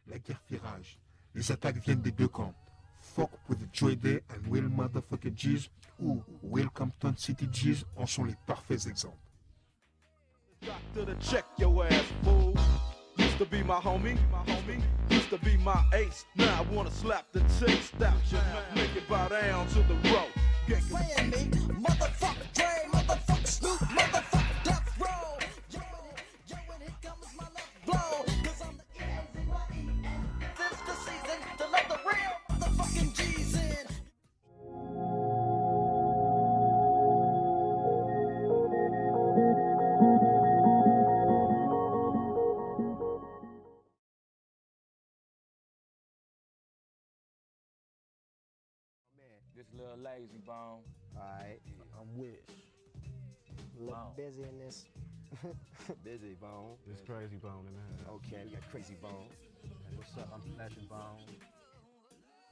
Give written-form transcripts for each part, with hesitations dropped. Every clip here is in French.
La guerre fait rage. Les attaques viennent des deux camps. Fuck with Joy Day and Will Motherfucker G's ou Will Compton City G's en sont les parfaits exemples. Doctor to check your ass, fool. Used to be my homie, used to be my ace. Now I wanna slap the taste out your man. Make it bow down to the road. Playing me, motherfucker Dre, motherfucker Snoop, motherfucker Death Row. Yo, and here comes my left blow. Cause I'm the easy, this the season to let the real motherfucking G's in. This little lazy bone. Alright, I'm with it. Look Wow. busy in this. Busy Bone. It's Crazy Bone in there. Okay, we got Crazy Bone. Hey, what's up? I'm Flashing Bone.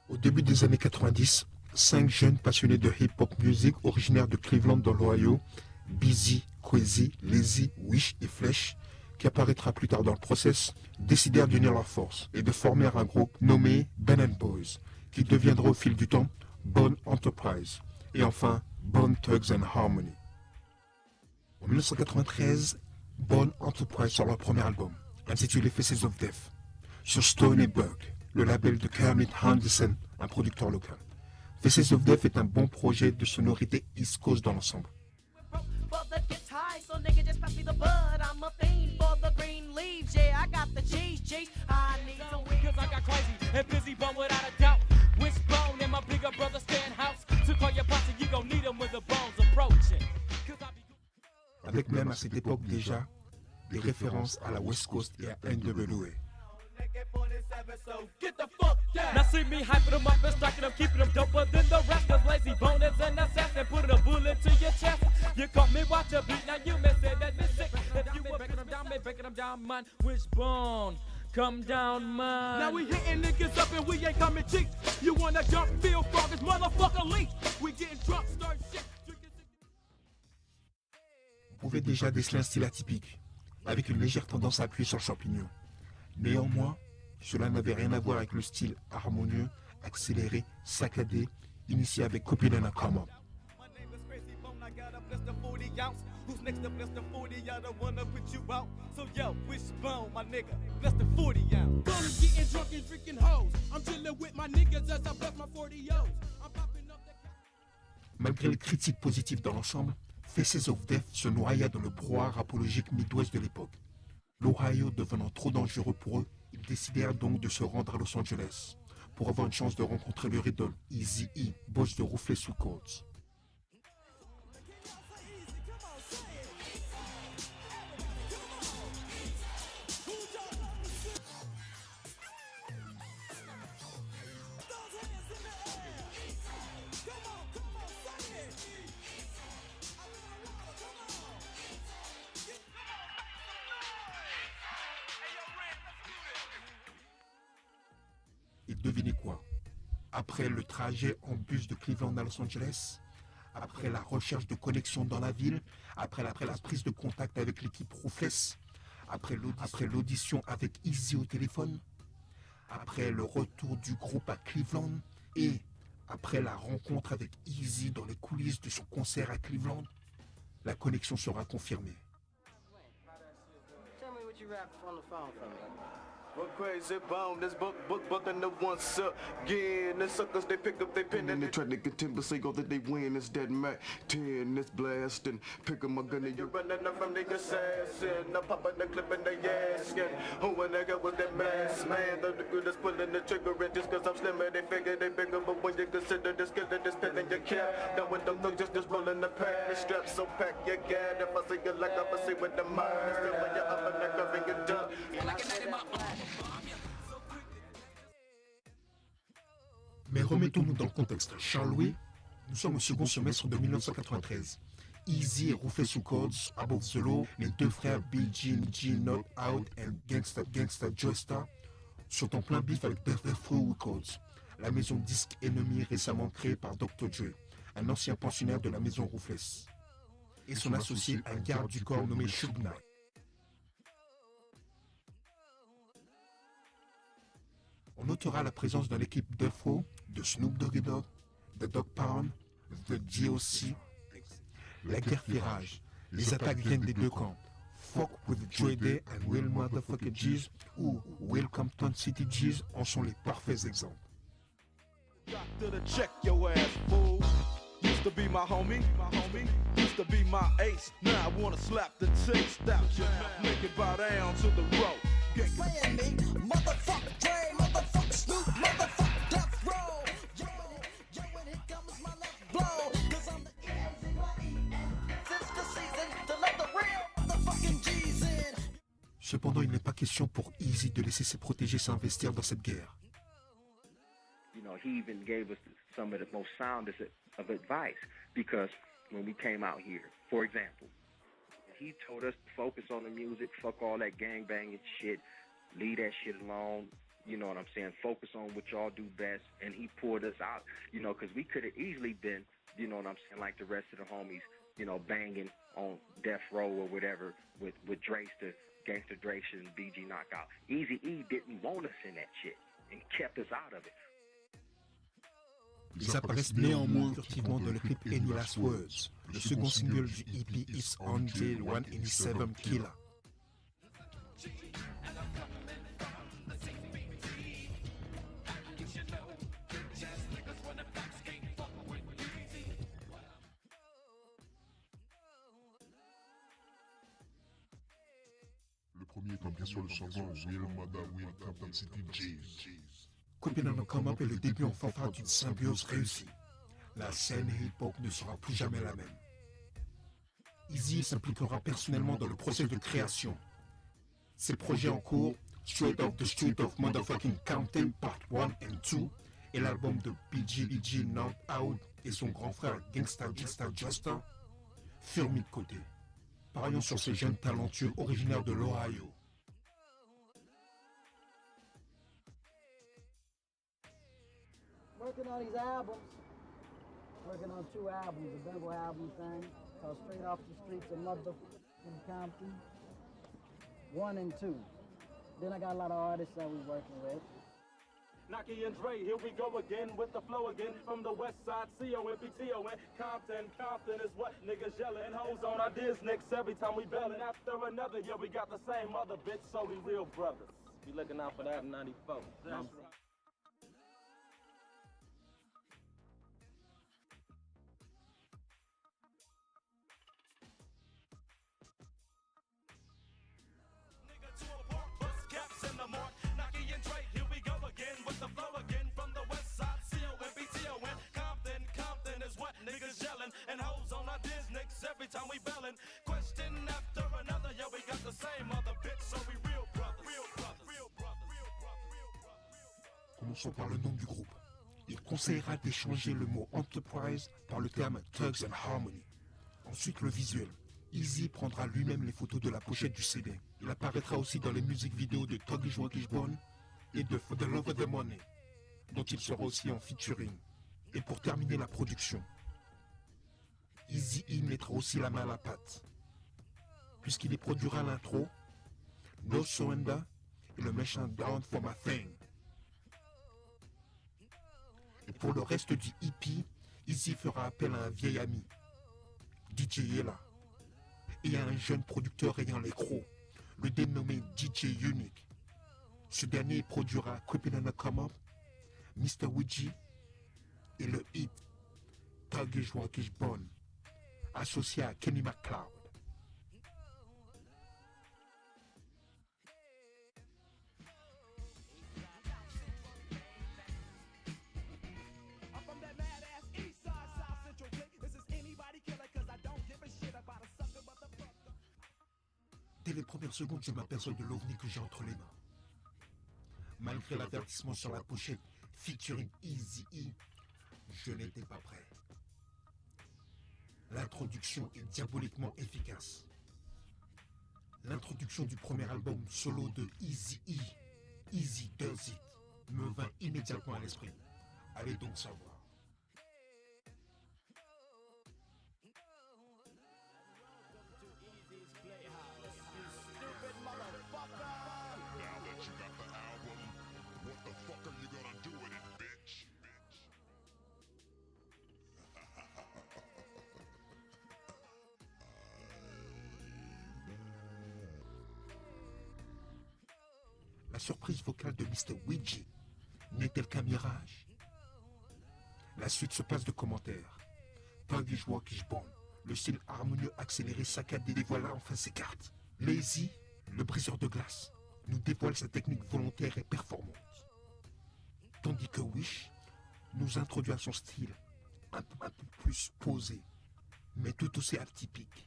Au début des années 90, 5 jeunes passionnés de hip-hop music originaires de Cleveland dans l'Ohio, Busy, Quasi, Lazy, Wish et Flesh, qui apparaîtra plus tard dans le process, décidèrent d'unir leurs forces et de former un groupe nommé Ben & Boys, qui deviendra au fil du temps Bone Enterprise et enfin Bone Thugs and Harmony. En 1993, Bone Enterprise sort leur premier album, intitulé Faces of Death, sur Stony Brook, le label de Kermit Henderson, un producteur local. Faces of Death est un bon projet de sonorité East Coast dans l'ensemble. For the gets high, so nigga just pass me the bud. I'm a fiend for the green leaves. Yeah, I got the cheese. I need some weed. Cause I got Crazy and Busy Bone without a doubt. Wishbone and my bigger brother Stenhouse. To call your posse, you gon' need them when the bones approaching. Cause I be Avec même à cette époque déjà des références à la West Coast et à NWA. Get the fuck down. Now see me hyping them up and striking them, keeping them doper than the rest. Cause Lazy Bone is an assassin, putting a bullet to your chest. You caught me watch a beat, now you may say that me sick. If you were breaking them down, me breaking them down, man. Wishbone, come down, man. Now we hitting niggas up and we ain't coming cheap. You wanna jump, feel frog, this motherfucker leak. We getting drunk, start shit. On pouvait déjà déceler un style atypique, avec une légère tendance à appuyer sur le champignon. Néanmoins, cela n'avait rien à voir avec le style harmonieux, accéléré, saccadé, initié avec Copeland and Come Up. My name is Crazy Bone, I got a bless the 40 ounce. Who's next to bless the 40? I don't wanna put you out. So yo, Wishbone, my nigga, bless the 40 ounce. Gonna getting drunk and freaking hoes. I'm chilling with my niggas as I bless my 40 O's. I'm popping up the Malgré les critiques positives dans l'ensemble, Faces of Death se noya dans le brouhaha rapologique midwest de l'époque. L'Ohio devenant trop dangereux pour eux, ils décidèrent donc de se rendre à Los Angeles pour avoir une chance de rencontrer leur idole, Eazy-E, boss de Ruthless Records. Et devinez quoi? Après le trajet en bus de Cleveland à Los Angeles, après la recherche de connexion dans la ville, après la prise de contact avec l'équipe Ruthless, après l'audition avec Eazy au téléphone, après le retour du groupe à Cleveland et après la rencontre avec Eazy dans les coulisses de son concert à Cleveland, la connexion sera confirmée. Tell me what you rap on the phone for me. Well, Crazy Bone, this book and the once again. The suckers, they pick up their pen and they try to contend, but say go that they win. It's that Mac 10, this blast, and pick up my gun and you're running up from the assassin. I'm popping the clip in the ass, yeah. Who a nigga was that mask, man? The nigga that's pulling the trigger, and just cause I'm slimmer, they figure they bigger. But when you consider the skill of this pen in your cap, down with them thugs just rolling the pack. The strap so pack you got. If I see you like I'm see with the mind, still when you're up and the cover, you done. Mais remettons-nous dans le contexte. Charles-Louis, nous sommes au second semestre de 1993. Eazy et Ruthless Records, Above the Law, les deux frères BG, Not Out et Gangsta Joestar sont en plein bif avec Death Row Records, la maison de disques ennemie récemment créée par Dr. Dre, un ancien pensionnaire de la maison Ruthless, et son associé, un garde du corps nommé Suge Knight. On notera la présence de l'équipe Death Row, de Snoop Doggy Dogg, de Dog Pound, de DOC. La guerre fait rage. Les attaques viennent des deux camps. Fuck with Dre Day and Will Motherfucker G's ou Will Compton City G's en sont les parfaits exemples. Doctor to check your ass, fool. Used to be my homie, used to be my ace. Now I wanna slap the taste out your mouth, make it bow down to the road. Playing me, motherfuck Dre, motherfuck Snoop, motherfuck Death Row. Yo, and here comes my left blow. Cause I'm the E-A-Z-Y-E-N. It's the season to let the real motherfucking G's in. Cependant, il n'est pas question pour Easy de laisser ses protégés s'investir dans cette guerre. You know, he even gave us some of the most soundest of advice because when we came out here, for example, he told us to focus on the music, fuck all that gangbanging shit, leave that shit alone, you know what I'm saying, focus on what y'all do best, and he pulled us out, you know, because we could have easily been, you know what I'm saying, like the rest of the homies, you know, banging on Death Row or whatever with Drayster, Gangsta Drayster and BG Knockout. Eazy-E didn't want us in that shit and kept us out of it. Ils apparaissent néanmoins furtivement dans le clip Any Last Words, le second single du EP Is On Jail 187 Killer. Le premier étant bien sûr le chanson Will Mother Will Compton City G's. Copin on the Come Up est le début en fanfare d'une symbiose réussie. La scène hip-hop ne sera plus jamais la même. Eazy s'impliquera personnellement dans le procès de création. Ses projets en cours, Straight Off the Street of Motherfucking Compton Part 1 and 2, et l'album de BG Not Out et son grand frère Gangsta Justa, furent mis de côté. Parions sur ces jeunes talentueux originaires de l'Ohio. Working on these albums, working on 2 albums, a double album thing called Straight Off the Streets of Motherfucking Compton, 1 and 2. Then I got a lot of artists that we're working with. Naki and Dre, here we go again with the flow again from the west side, C-O-M-P-T-O-N. Compton is what niggas yelling. Hoes on our diz nicks every time we bellin'. After another, yeah, we got the same mother bitch, so we real brothers. Be looking out for that in 94. That's right. And hoes on our Disney's every time we bellin'. Question after another, yeah, we got the same mother bitch, so we real brothers. Commençons par le nom du groupe. Il conseillera d'échanger le mot Enterprise par le terme Thugs and Harmony. Ensuite, le visuel. Eazy prendra lui-même les photos de la pochette du CD. Il apparaîtra aussi dans les musiques vidéo de Tuggish Wuggish Bone et de For the Love of the Money, dont il sera aussi en featuring. Et pour terminer la production, Eazy-E mettra aussi la main à la pâte, puisqu'il y produira l'intro, No Surrender et le méchant Down for My Thing. Et pour le reste du EP, Eazy fera appel à un vieil ami, DJ Yella, et à un jeune producteur ayant les crocs, le dénommé DJ Unique. Ce dernier produira Creepin' on the Come Up, Mr. Ouija et le hit Tuggish Wuggish Bone, associé à Kenny McCloud. Dès les premières secondes, je m'aperçois de l'ovni que j'ai entre les mains. Malgré l'avertissement sur la pochette featuring Eazy-E, je n'étais pas prêt. L'introduction est diaboliquement efficace. L'introduction du premier album solo de Eazy-E, Eazy Does It, me vint immédiatement à l'esprit. Allez donc savoir. Now that you got the album, what the fuck are La surprise vocale de Mr. Ouija n'est-elle qu'un mirage? La suite se passe de commentaires. Tagish Wakish Bone, le style harmonieux accéléré saccadé dévoila enfin ses cartes. Lazy, le briseur de glace, nous dévoile sa technique volontaire et performante. Tandis que Wish nous introduit à son style un peu plus posé, mais tout aussi atypique.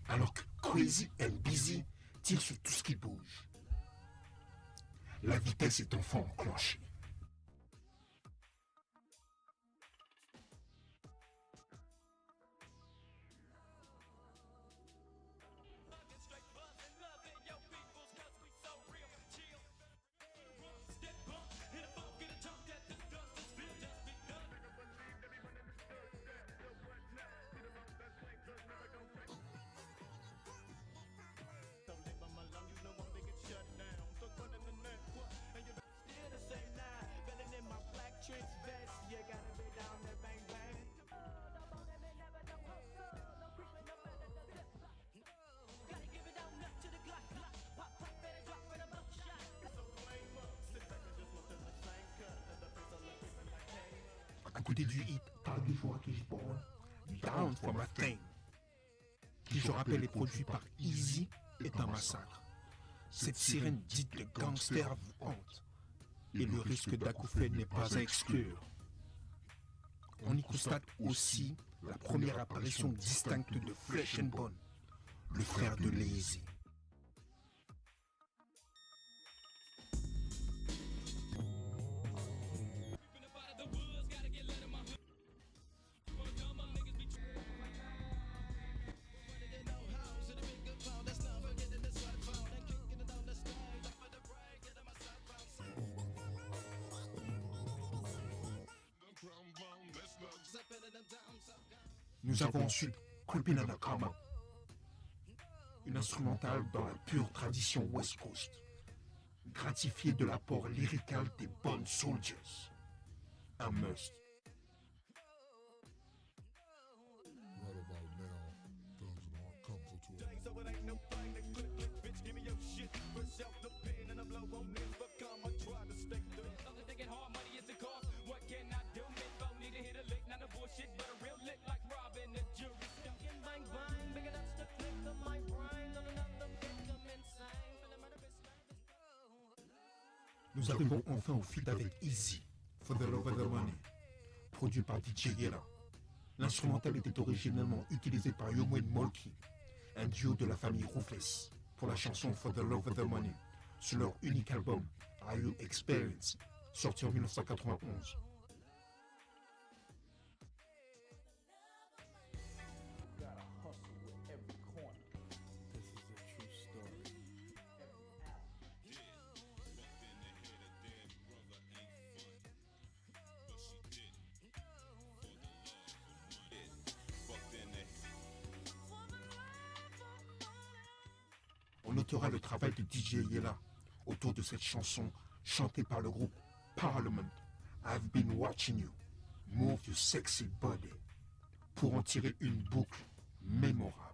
Alors que Crazy and Busy tire sur tout ce qui bouge. La vitesse est enfin enclenchée. À côté du hit Tagish Wakish Bone, Down for My Thing, qui je rappelle est produit par Easy, est un massacre. Cette sirène dite de gangster vous hante, et le risque d'acouphène n'est pas à exclure. On y constate aussi la première apparition distincte de Flesh and Bone, le frère de Lazy. Nous avons ensuite Creeping on a Karma, une instrumentale dans la pure tradition West Coast, gratifiée de l'apport lyrical des Bone Soldiers. Un must. Right about now, thugs and hard come to a So it ain't no thing to click, click, bitch, give me your shit. Fresh out the pen and I blow on this, but come, I try to stay through. Others thinking hard money is the cost. What can I do? Info need to hit a lick, not a bullshit, but a real lick like Robin the jury. Bang bang, big enough to click of my brain on another victim insane. Nous arrivons enfin au feat avec Easy, For the Love of the Money, produit par DJ Yella. L'instrumental était originellement utilisé par Young Molky, un duo de la famille Ruthless, pour la chanson For the Love of the Money, sur leur unique album, Are You Experience, sorti en 1991. Gotta hustle with every corner. This is a true story. On notera le travail de DJ Yella autour de cette chanson chantée par le groupe Parliament, I've Been Watching You, Move Your Sexy Body, pour en tirer une boucle mémorable.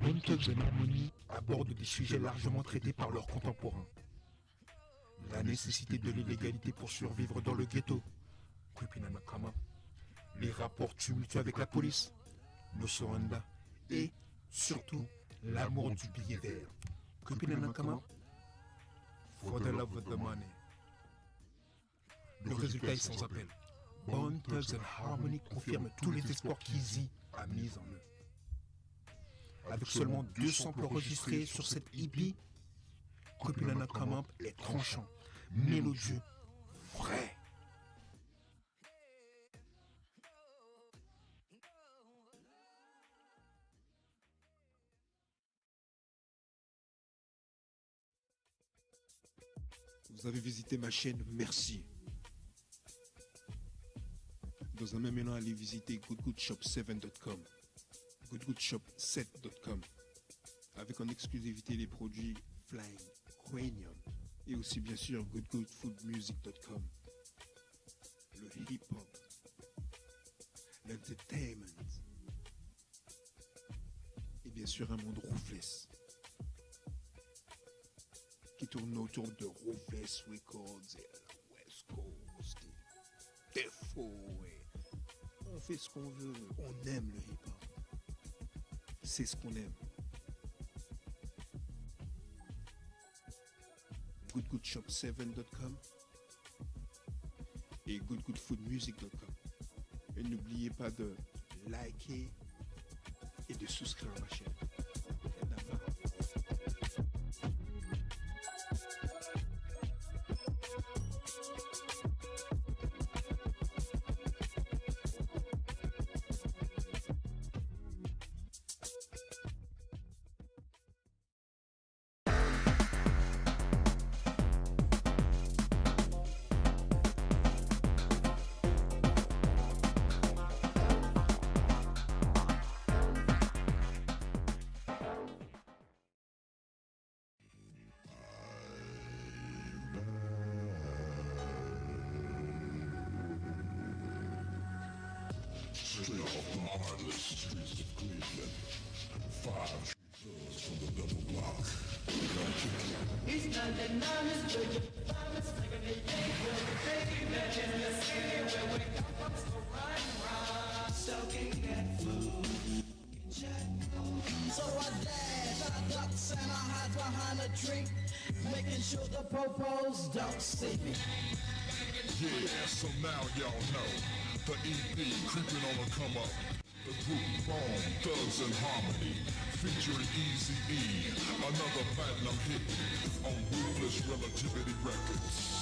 Bone Thugs and Harmony aborde des sujets largement traités par leurs contemporains. La nécessité de l'illégalité pour survivre dans le ghetto, Creeping on a Karma, les rapports tumultueux avec la police, le surrender, et surtout l'amour du billet vert, Creeping on a Karma, For the Love of the Money. Le résultat est sans appel. Bone Thugs and Harmony confirme tous les espoirs qu'Easy a mis en eux. Avec seulement 2 samples enregistrés sur cette EP, Creeping on a Karma est tranchant, mélodieux, vrai. Vous avez visité ma chaîne, merci. Dans un même élan, allez visiter goodgoodshop7.com, goodgoodshop7.com, avec en exclusivité les produits Flying Cranium et aussi bien sûr goodgoodfoodmusic.com. Le hip-hop, l'entertainment et bien sûr un monde ruthless qui tourne autour de Ruthless Records et la West Coast. Défaut, ouais. On fait ce qu'on veut, on aime le hip-hop. C'est ce qu'on aime. goodgoodshop7.com et goodgoodfoodmusic.com. Et n'oubliez pas de liker et de souscrire à ma chaîne. Straight off the heartless streets of Cleveland. 5 thugs from the double block. Gonna kick you. He's 99 is good. Finest nigga they ain't good. Thinking that in the city where we come from, so run, soaking that food. So I dash, I ducks and I hide behind a tree, making sure the popos don't see me. Yeah, so now y'all know. The EP creeping on the come up. The group Bone, Thugs in Harmony, featuring Eazy-E, another platinum hit on Ruthless Relativity Records.